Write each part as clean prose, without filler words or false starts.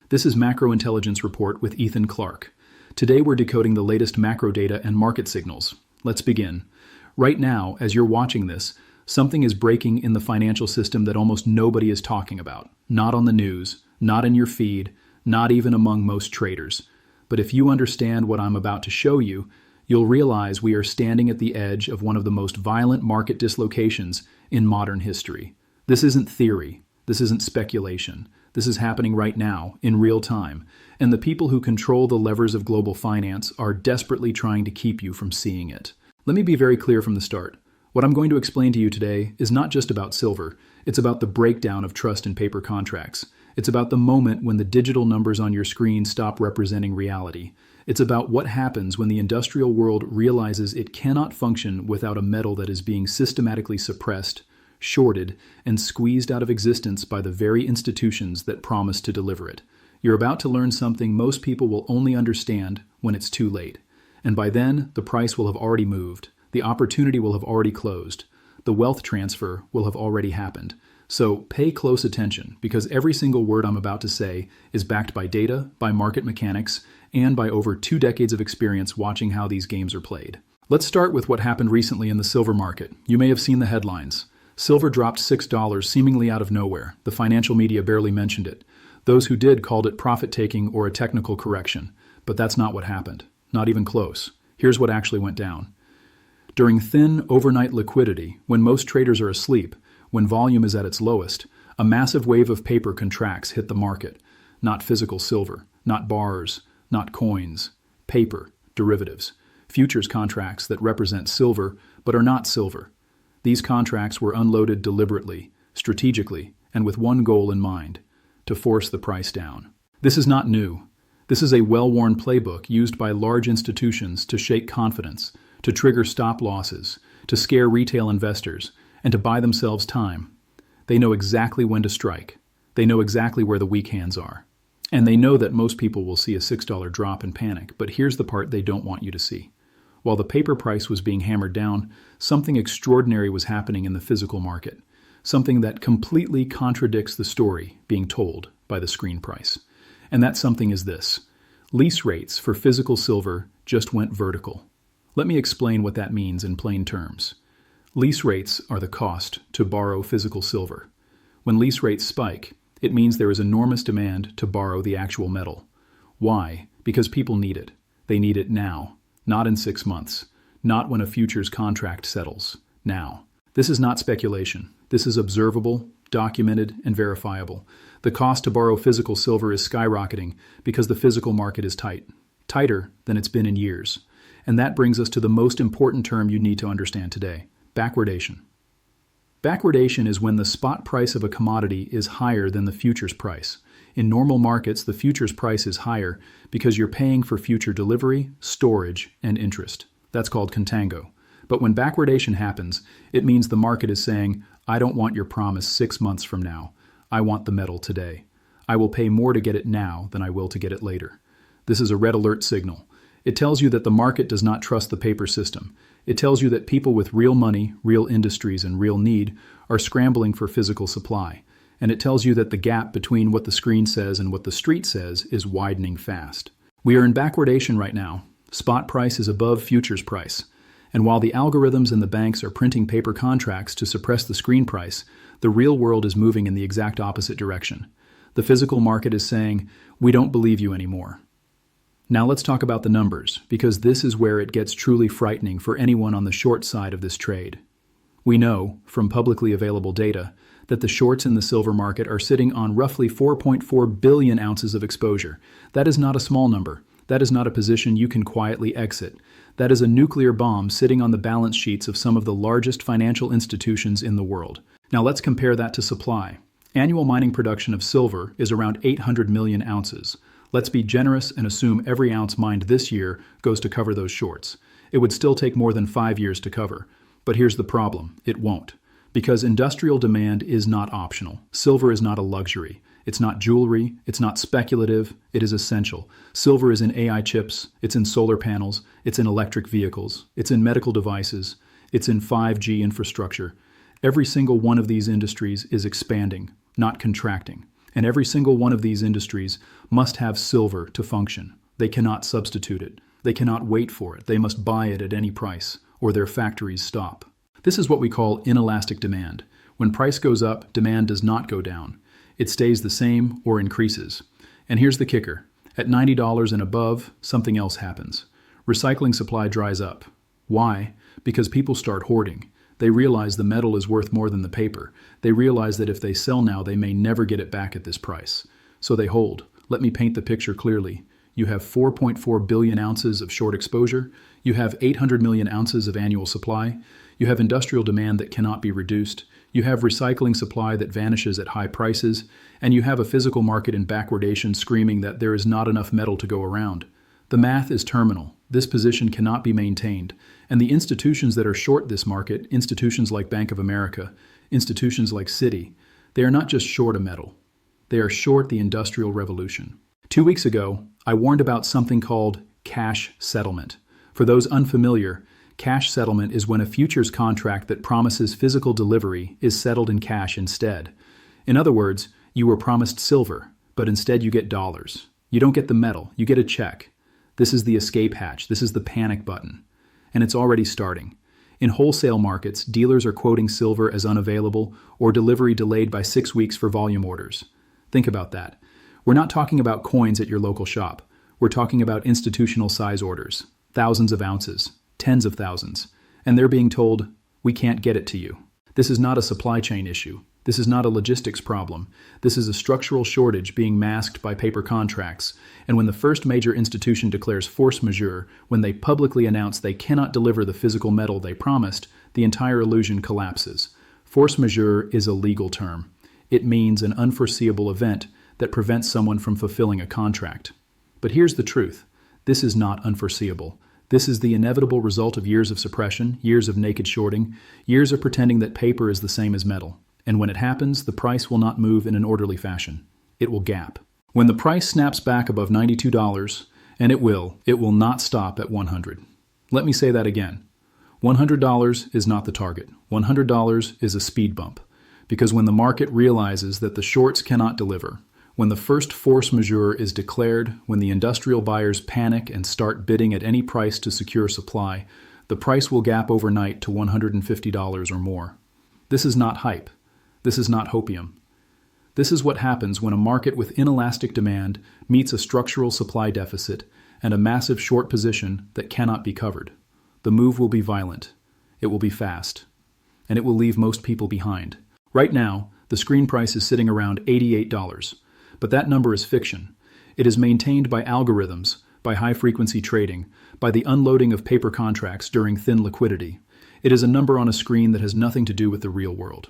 This is Macro Intelligence Report with Ethan Clark. Today we're decoding the latest macro data and market signals. Let's begin. Right now, as you're watching this, something is breaking in the financial system that almost nobody is talking about. Not on the news, not in your feed, not even among most traders. But if you understand what I'm about to show you, you'll realize we are standing at the edge of one of the most violent market dislocations in modern history. This isn't theory. This isn't speculation. This is happening right now, in real time, and the people who control the levers of global finance are desperately trying to keep you from seeing it. Let me be very clear from the start. What I'm going to explain to you today is not just about silver. It's about the breakdown of trust in paper contracts. It's about the moment when the digital numbers on your screen stop representing reality. It's about what happens when the industrial world realizes it cannot function without a metal that is being systematically suppressed, shorted, and squeezed out of existence by the very institutions that promise to deliver it. You're about to learn something most people will only understand when it's too late. And by then, the price will have already moved. The opportunity will have already closed. The wealth transfer will have already happened. So pay close attention, because every single word I'm about to say is backed by data, by market mechanics, and by over 2 decades of experience watching how these games are played. Let's start with what happened recently in the silver market. You may have seen the headlines. Silver dropped $6 seemingly out of nowhere. The financial media barely mentioned it. Those who did called it profit-taking or a technical correction. But that's not what happened. Not even close. Here's what actually went down. During thin, overnight liquidity, when most traders are asleep, when volume is at its lowest, a massive wave of paper contracts hit the market. Not physical silver, not bars, not coins. Paper, derivatives. Futures contracts that represent silver but are not silver. These contracts were unloaded deliberately, strategically, and with one goal in mind: to force the price down. This is not new. This is a well-worn playbook used by large institutions to shake confidence, to trigger stop losses, to scare retail investors, and to buy themselves time. They know exactly when to strike. They know exactly where the weak hands are. And they know that most people will see a $6 drop and panic, but here's the part they don't want you to see. While the paper price was being hammered down, something extraordinary was happening in the physical market, something that completely contradicts the story being told by the screen price. And that something is this. Lease rates for physical silver just went vertical. Let me explain what that means in plain terms. Lease rates are the cost to borrow physical silver. When lease rates spike, it means there is enormous demand to borrow the actual metal. Why? Because people need it. They need it now. Not in 6 months. Not when a futures contract settles. Now. This is not speculation. This is observable, documented, and verifiable. The cost to borrow physical silver is skyrocketing because the physical market is tight. Tighter than it's been in years. And that brings us to the most important term you need to understand today: backwardation. Backwardation is when the spot price of a commodity is higher than the futures price. In normal markets, the futures price is higher because you're paying for future delivery, storage, and interest. That's called contango. But when backwardation happens, it means the market is saying, I don't want your promise 6 months from now. I want the metal today. I will pay more to get it now than I will to get it later. This is a red alert signal. It tells you that the market does not trust the paper system. It tells you that people with real money, real industries, and real need are scrambling for physical supply. And it tells you that the gap between what the screen says and what the street says is widening fast. We are in backwardation right now. Spot price is above futures price. And while the algorithms and the banks are printing paper contracts to suppress the screen price, the real world is moving in the exact opposite direction. The physical market is saying, we don't believe you anymore. Now let's talk about the numbers, because this is where it gets truly frightening for anyone on the short side of this trade. We know, from publicly available data, that the shorts in the silver market are sitting on roughly 4.4 billion ounces of exposure. That is not a small number. That is not a position you can quietly exit. That is a nuclear bomb sitting on the balance sheets of some of the largest financial institutions in the world. Now let's compare that to supply. Annual mining production of silver is around 800 million ounces. Let's be generous and assume every ounce mined this year goes to cover those shorts. It would still take more than 5 years to cover. But here's the problem. It won't. Because industrial demand is not optional. Silver is not a luxury. It's not jewelry. It's not speculative. It is essential. Silver is in AI chips. It's in solar panels. It's in electric vehicles. It's in medical devices. It's in 5G infrastructure. Every single one of these industries is expanding, not contracting. And every single one of these industries must have silver to function. They cannot substitute it. They cannot wait for it. They must buy it at any price, or their factories stop. This is what we call inelastic demand. When price goes up, demand does not go down. It stays the same or increases. And here's the kicker. At $90 and above, something else happens. Recycling supply dries up. Why? Because people start hoarding. They realize the metal is worth more than the paper. They realize that if they sell now, they may never get it back at this price. So they hold. Let me paint the picture clearly. You have 4.4 billion ounces of short exposure. You have 800 million ounces of annual supply. You have industrial demand that cannot be reduced. You have recycling supply that vanishes at high prices. And you have a physical market in backwardation screaming that there is not enough metal to go around. The math is terminal. This position cannot be maintained. And the institutions that are short this market, institutions like Bank of America, institutions like Citi, they are not just short a metal. They are short the Industrial Revolution. 2 weeks ago, I warned about something called cash settlement. For those unfamiliar, cash settlement is when a futures contract that promises physical delivery is settled in cash instead. In other words, you were promised silver, but instead you get dollars. You don't get the metal, you get a check. This is the escape hatch. This is the panic button. And it's already starting. In wholesale markets, dealers are quoting silver as unavailable or delivery delayed by 6 weeks for volume orders. Think about that. We're not talking about coins at your local shop. We're talking about institutional size orders, thousands of ounces, tens of thousands. And they're being told, we can't get it to you. This is not a supply chain issue. This is not a logistics problem. This is a structural shortage being masked by paper contracts. And when the first major institution declares force majeure, when they publicly announce they cannot deliver the physical metal they promised, the entire illusion collapses. Force majeure is a legal term. It means an unforeseeable event that prevents someone from fulfilling a contract. But here's the truth. This is not unforeseeable. This is the inevitable result of years of suppression, years of naked shorting, years of pretending that paper is the same as metal. And when it happens, the price will not move in an orderly fashion. It will gap. When the price snaps back above $92, and it will not stop at $100. Let me say that again. $100 is not the target. $100 is a speed bump. Because when the market realizes that the shorts cannot deliver, when the first force majeure is declared, when the industrial buyers panic and start bidding at any price to secure supply, the price will gap overnight to $150 or more. This is not hype. This is not hopium. This is what happens when a market with inelastic demand meets a structural supply deficit and a massive short position that cannot be covered. The move will be violent. It will be fast. And it will leave most people behind. Right now, the screen price is sitting around $88. But that number is fiction. It is maintained by algorithms, by high-frequency trading, by the unloading of paper contracts during thin liquidity. It is a number on a screen that has nothing to do with the real world.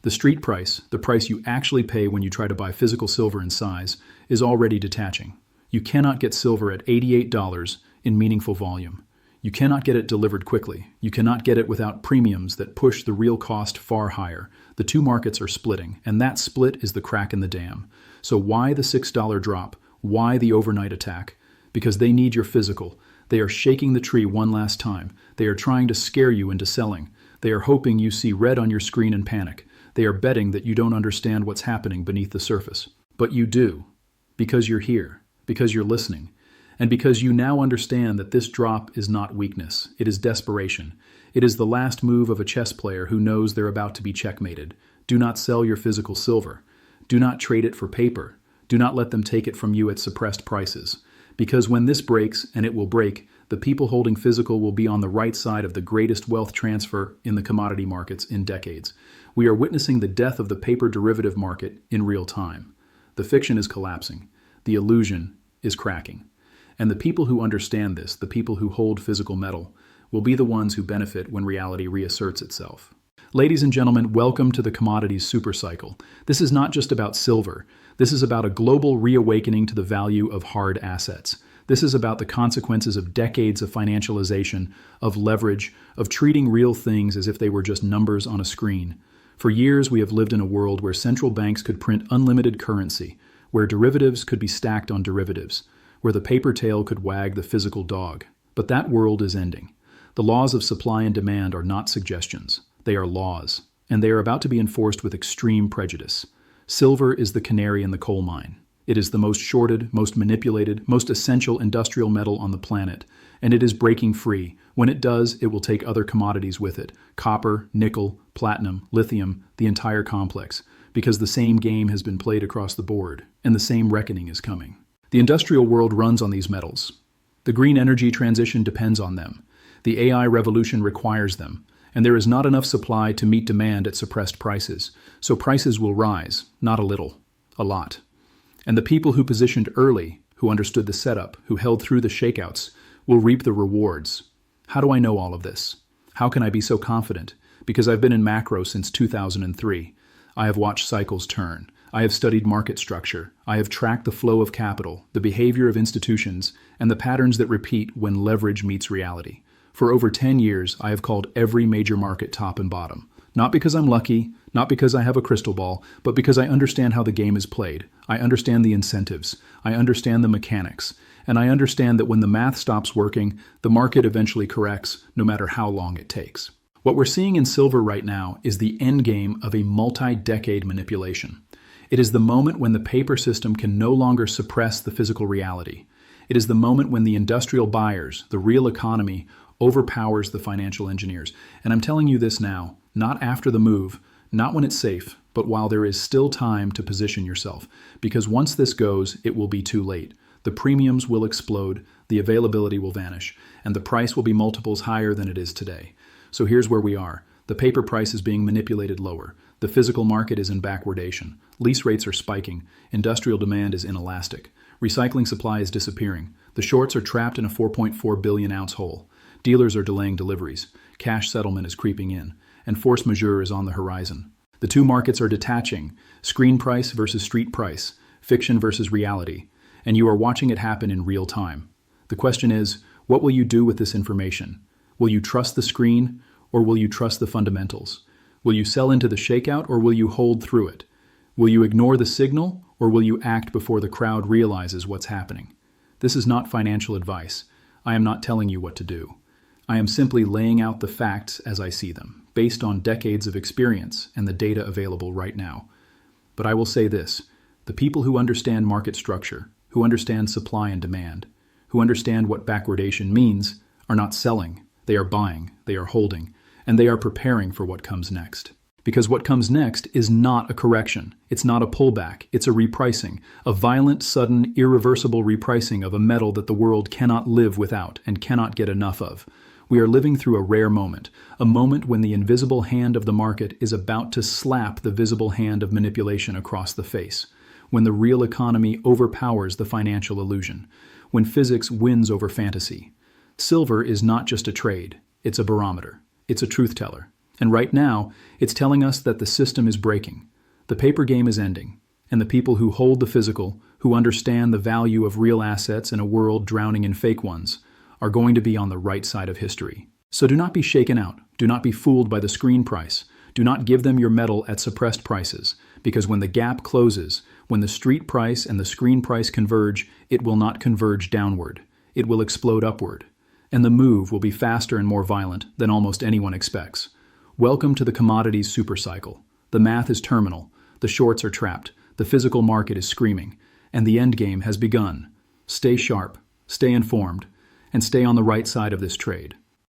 The street price, the price you actually pay when you try to buy physical silver in size, is already detaching. You cannot get silver at $88 in meaningful volume. You cannot get it delivered quickly. You cannot get it without premiums that push the real cost far higher. The two markets are splitting, and that split is the crack in the dam. So why the $6 drop? Why the overnight attack? Because they need your physical. They are shaking the tree one last time. They are trying to scare you into selling. They are hoping you see red on your screen and panic. They are betting that you don't understand what's happening beneath the surface. But you do, because you're here, because you're listening, and because you now understand that this drop is not weakness. It is desperation. It is the last move of a chess player who knows they're about to be checkmated. Do not sell your physical silver. Do not trade it for paper. Do not let them take it from you at suppressed prices. Because when this breaks, and it will break, the people holding physical will be on the right side of the greatest wealth transfer in the commodity markets in decades. We are witnessing the death of the paper derivative market in real time. The fiction is collapsing. The illusion is cracking. And the people who understand this, the people who hold physical metal, will be the ones who benefit when reality reasserts itself. Ladies and gentlemen, welcome to the commodities supercycle. This is not just about silver. This is about a global reawakening to the value of hard assets. This is about the consequences of decades of financialization, of leverage, of treating real things as if they were just numbers on a screen. For years, we have lived in a world where central banks could print unlimited currency, where derivatives could be stacked on derivatives, where the paper tail could wag the physical dog. But that world is ending. The laws of supply and demand are not suggestions. They are laws, and they are about to be enforced with extreme prejudice. Silver is the canary in the coal mine. It is the most shorted, most manipulated, most essential industrial metal on the planet, and it is breaking free. When it does, it will take other commodities with it: copper, nickel, platinum, lithium, the entire complex, because the same game has been played across the board, and the same reckoning is coming. The industrial world runs on these metals. The green energy transition depends on them. The AI revolution requires them, and there is not enough supply to meet demand at suppressed prices, so prices will rise, not a little, a lot. And the people who positioned early, who understood the setup, who held through the shakeouts, will reap the rewards. How do I know all of this? How can I be so confident? Because I've been in macro since 2003. I have watched cycles turn. I have studied market structure. I have tracked the flow of capital, the behavior of institutions, and the patterns that repeat when leverage meets reality. For over 10 years, I have called every major market top and bottom. Not because I'm lucky, not because I have a crystal ball, but because I understand how the game is played. I understand the incentives. I understand the mechanics. And I understand that when the math stops working, the market eventually corrects, no matter how long it takes. What we're seeing in silver right now is the endgame of a multi-decade manipulation. It is the moment when the paper system can no longer suppress the physical reality. It is the moment when the industrial buyers, the real economy, overpowers the financial engineers. And I'm telling you this now, not after the move, not when it's safe, but while there is still time to position yourself. Because once this goes, it will be too late. The premiums will explode, the availability will vanish, and the price will be multiples higher than it is today. So here's where we are. The paper price is being manipulated lower. The physical market is in backwardation. Lease rates are spiking. Industrial demand is inelastic. Recycling supply is disappearing. The shorts are trapped in a 4.4 billion ounce hole. Dealers are delaying deliveries. Cash settlement is creeping in. And force majeure is on the horizon. The two markets are detaching. Screen price versus street price. Fiction versus reality. And you are watching it happen in real time. The question is, what will you do with this information? Will you trust the screen, or will you trust the fundamentals? Will you sell into the shakeout, or will you hold through it? Will you ignore the signal, or will you act before the crowd realizes what's happening? This is not financial advice. I am not telling you what to do. I am simply laying out the facts as I see them, based on decades of experience and the data available right now. But I will say this: the people who understand market structure, who understand supply and demand, who understand what backwardation means, are not selling. They are buying, they are holding, and they are preparing for what comes next. Because what comes next is not a correction. It's not a pullback. It's a repricing, a violent, sudden, irreversible repricing of a metal that the world cannot live without and cannot get enough of. We are living through a rare moment, a moment when the invisible hand of the market is about to slap the visible hand of manipulation across the face, when the real economy overpowers the financial illusion, when physics wins over fantasy. Silver is not just a trade, it's a barometer, it's a truth teller. And right now, it's telling us that the system is breaking. The paper game is ending, and the people who hold the physical, who understand the value of real assets in a world drowning in fake ones, are going to be on the right side of history. So do not be shaken out. Do not be fooled by the screen price. Do not give them your metal at suppressed prices, because when the gap closes, when the street price and the screen price converge, it will not converge downward. It will explode upward. And the move will be faster and more violent than almost anyone expects. Welcome to the commodities supercycle. The math is terminal. The shorts are trapped. The physical market is screaming. And the endgame has begun. Stay sharp. Stay informed. And stay on the right side of this trade.